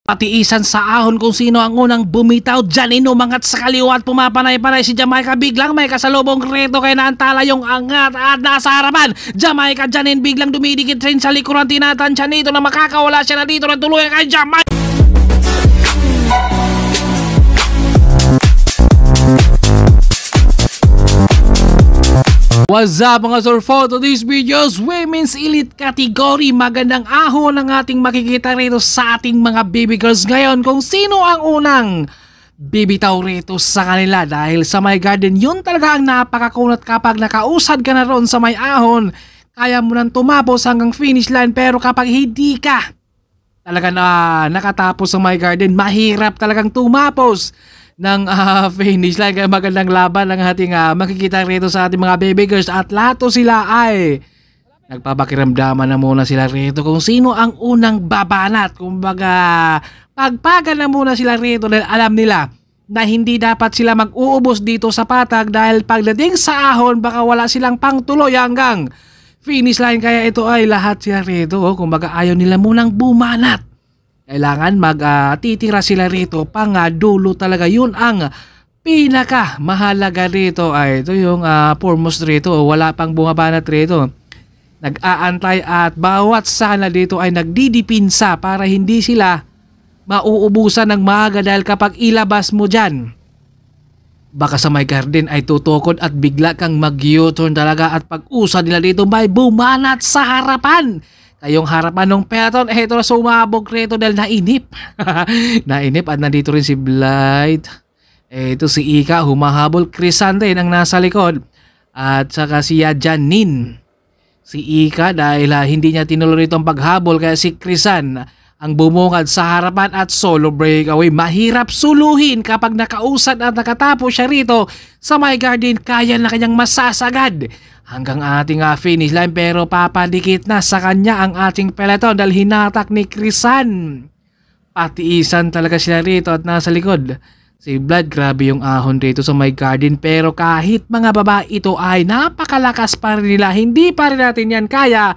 Patiisan sa ahon kung sino ang unang bumitaw. Dyan umangat sa kaliwa at pumapanay-panay si Jamaica. Biglang may kasalubong reto kay naantala yung angat at nasa harapan. Jamaica Janin biglang dumidikit rin sa likuran. Tinatansya nito na makakawala siya na dito na tuluyan kay Jamaica. What's up mga sir? For today's videos, Women's Elite Category. Magandang ahon ang ating makikita rito sa ating mga baby girls ngayon kung sino ang unang bibitaw rito sa kanila. Dahil sa My Garden, yun talaga ang napakakunat kapag nakausad ka na ron sa may ahon. Kaya mo nang tumapos hanggang finish line, pero kapag hindi ka talaga nakatapos sa My Garden, mahirap talagang tumapos ng finish line. Kaya magandang laban ang ating makikita rito sa ating mga baby girls. At lahat sila ay nagpapakiramdaman na muna sila rito kung sino ang unang babanat. Kumbaga pagpagan na muna sila rito dahil alam nila na hindi dapat sila mag-uubos dito sa patag. Dahil pagdating sa ahon baka wala silang pangtuloy hanggang finish line. Kaya ito ay lahat sila rito kumbaga ayaw nila munang bumanat. Kailangan magtitira sila rito pang dulo talaga. Yun ang pinaka mahalaga rito. Ay ito yung foremost rito. Wala pang bumabanat rito. Nag-aantay at bawat sana dito ay nagdidipinsa para hindi sila mauubusan ng maaga. Dahil kapag ilabas mo dyan, baka sa My Garden ay tutukod at bigla kang mag-U-turn talaga. At pag-usad nila dito may bumanat sa harapan. Yung harapan ng peloton, ito na sumabog rito dahil nainip. Nainip at nandito rin si Blight. Ito si Ika, humahabol. Crisan rin ang nasa likod. At saka si Janin. Si Ika dahil hindi niya tinuloy itong paghabol kaya si Crisan ang bumungad sa harapan at solo breakaway. Mahirap suluhin kapag nakausad at nakatapos siya rito sa My Garden. Kaya na kanyang masasagad hanggang ating finish line, pero papadikit na sa kanya ang ating peloton dahil hinatak ni Crisan. Patiisan talaga sila rito at nasa likod si Blood. Grabe yung ahon rito sa My Garden, pero kahit mga babae ito ay napakalakas pa rin nila. Hindi pa rin natin yan kaya,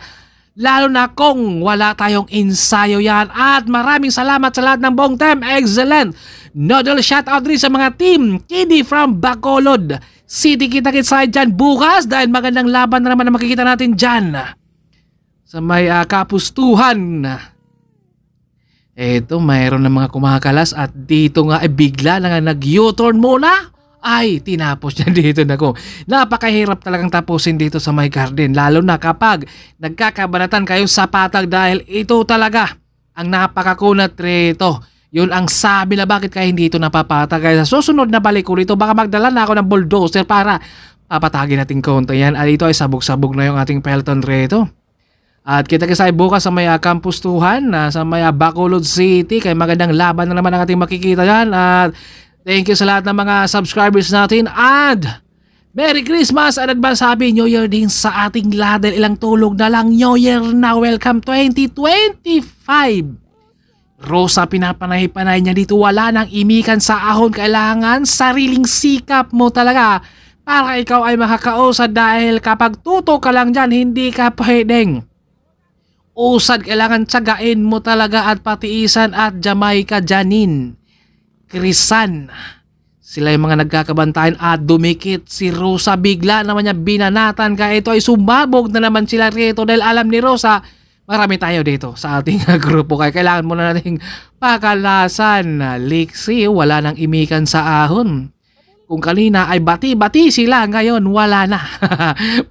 lalo na kung wala tayong ensayo yan. At maraming salamat sa lahat ng buong team. Excellent nodal shoutout rin sa mga team Kiddy from Bacolod City. Kita-kits tayo dyan bukas dahil magandang laban na naman na makikita natin dyan sa may kapustuhan. Eto, mayroon ng mga kumakalas at dito nga ay bigla na nga nag-U-turn muna. Ay, tinapos niya dito na ko. Napakahirap talagang tapusin dito sa My Garden. Lalo na kapag nagkakabanatan kayo sa patag dahil ito talaga ang napakakunat rito. Yun ang sabi na bakit kaya hindi ito napapatag. Kaya sa susunod na balik ko rito, baka magdala na ako ng bulldozer para papatagin natin konti yan. At ito ay sabog-sabog na yung ating peloton rito. At kita-kits tayo bukas sa may Campus 2 sa may Bacolod City. Kaya magandang laban na naman ang ating makikita yan. At thank you sa lahat ng mga subscribers natin. And Merry Christmas and advance Happy New Year din sa ating lahat. Dahil ilang tulog na lang New Year na. Welcome 2025. Rosa, pinapanay-panay niya dito. Wala nang imikan sa ahon. Kailangan sariling sikap mo talaga para ikaw ay makakausad. Dahil kapag tuto ka lang dyan, hindi ka pwedeng usad. Kailangan tsagain mo talaga at patiisan. At Jamaica Janin, Crisan, sila yung mga nagkakabantayan at dumikit si Rosa. Bigla naman niya binanatan kaya ito ay sumabog na naman sila rito. Dahil alam ni Rosa, marami tayo dito sa ating grupo kaya kailangan muna nating pakalasan. Lixie, wala nang imikan sa ahon. Kung kanina ay bati-bati sila, ngayon wala na.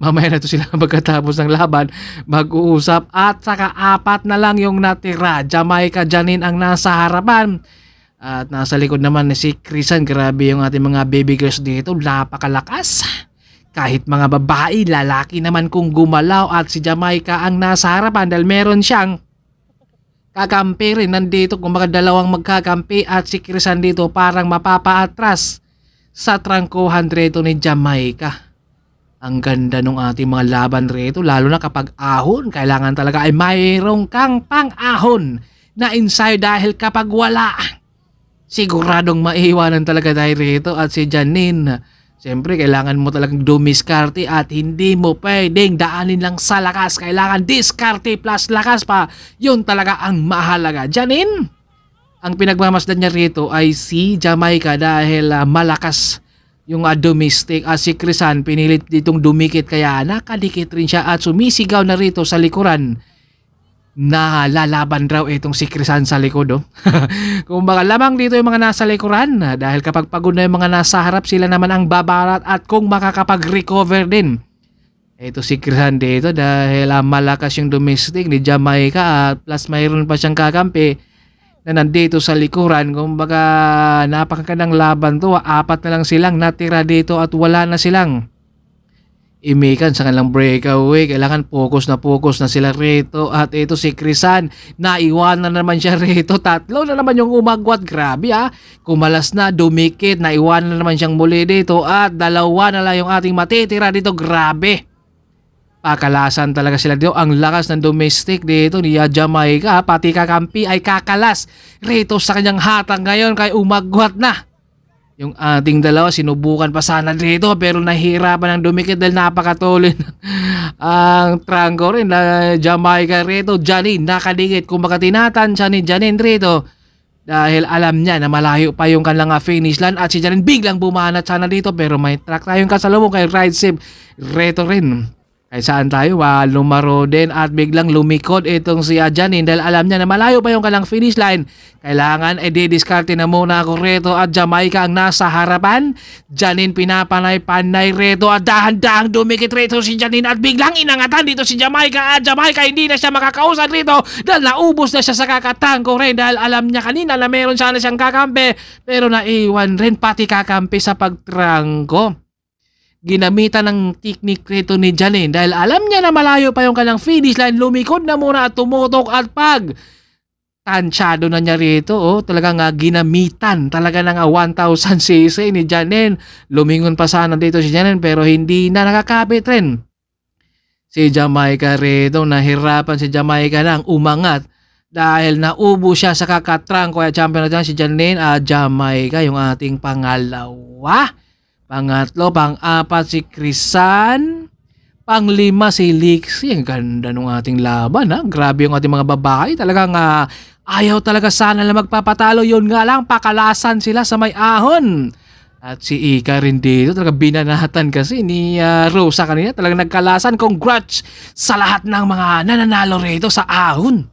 Mamaya na to sila pagkatapos ng laban mag-uusap. At saka apat na lang yung natira. Jamaica Janin ang nasa harapan. At nasa likod naman si Crisan. Grabe yung ating mga baby girls dito. Napakalakas. Kahit mga babae, lalaki naman kung gumalaw. At si Jamaica ang nasa harapan dahil meron siyang kakampi rin nandito. Kung mga dalawang magkakampi at si Crisan dito parang mapapaatras sa trangkuhan rito ni Jamaica. Ang ganda nung ating mga laban rito. Lalo na kapag ahon, kailangan talaga ay mayroong kang pang-ahon na ensayo. Dahil kapag wala, siguradong maiiwanan talaga tayo rito. At si Janin, siyempre kailangan mo talagang dumiskarte at hindi mo pwedeng daanin lang sa lakas. Kailangan diskarte plus lakas pa. Yun talaga ang mahalaga. Janin, ang pinagmamasdan niya rito ay si Jamaica dahil malakas yung domestic. Si Crisan pinilit ditong dumikit kaya nakadikit rin siya at sumisigaw na rito sa likuran na lalaban raw itong si Crisan sa likod. Kung baka lamang dito yung mga nasa likuran dahil kapag pagod na yung mga nasa harap sila naman ang babarat at kung makakapag-recover din. Ito si Crisan dito dahil malakas yung domestic ni Jamaica at plus mayroon pa siyang kakampi na nandito sa likuran. Kung baka napakagandang laban to, 4 na lang silang natira dito at wala na silang imikan sa kanilang breakaway. Kailangan focus na sila rito. At ito si Crisan, naiwanan na naman siya rito. 3 na naman yung umagwat. Grabe kumalas na, dumikit, naiwanan na naman siyang muli dito. At 2 na lang yung ating matitira dito. Grabe, pakalasan talaga sila dito. Ang lakas ng domestic dito ni Jamaica. Pati kakampi ay kakalas rito sa kanyang hatang ngayon kay umagwat na. Yung ating dalawa, sinubukan pa sana dito pero nahihirapan ng dumikit dahil napakatuloy ang trangko rin na Jamaica rito. Janine nakadikit, kumbaga tinatansya ni Janine rito dahil alam niya na malayo pa yung kanilang finish line at si Janine biglang bumanat sana dito pero may track tayong kasalubong kay Ride Safe rito rin. Kaya saan tayo? Lumaro din at biglang lumikod itong si Janine dahil alam niya na malayo pa yung kanilang finish line. Kailangan didiskarte na muna ako rito at Jamaica ang nasa harapan. Janine pinapanay-panay rito at dahan-dahang dumikit rito si Janine at biglang inangatan dito si Jamaica at Jamaica hindi na siya makakausad rito dahil naubos na siya sa kakatangko rin dahil alam niya kanina na meron sana siyang kakampi pero naiwan rin pati kakampi sa pagtrangko. Ginamitan ng technique rito ni Janine dahil alam niya na malayo pa yung kanilang finish line. Lumikod na muna at tumutok at pag tansyado na niya rito. Talagang ginamitan talaga ng 1,000cc ni Janine. Lumingon pa sana dito si Janine pero hindi na nakakapit rin. Si Jamaica rito, nahirapan si Jamaica nang umangat dahil naubo siya sa kakatrang. Kaya champion na si Janine at Jamaica yung ating pangalawa. Pangatlo, pang-4 si Crisan. Pang-5 si Lixie. Ang ganda ng ating laban. Grabe yung ating mga babae. Talagang ayaw talaga sana na magpapatalo. Yun nga lang, pakalasan sila sa may ahon. At si Ika rin dito. Talagang binanatan kasi ni Rosa kanina. Talagang nagkalasan. Congrats sa lahat ng mga nananalo rito sa ahon.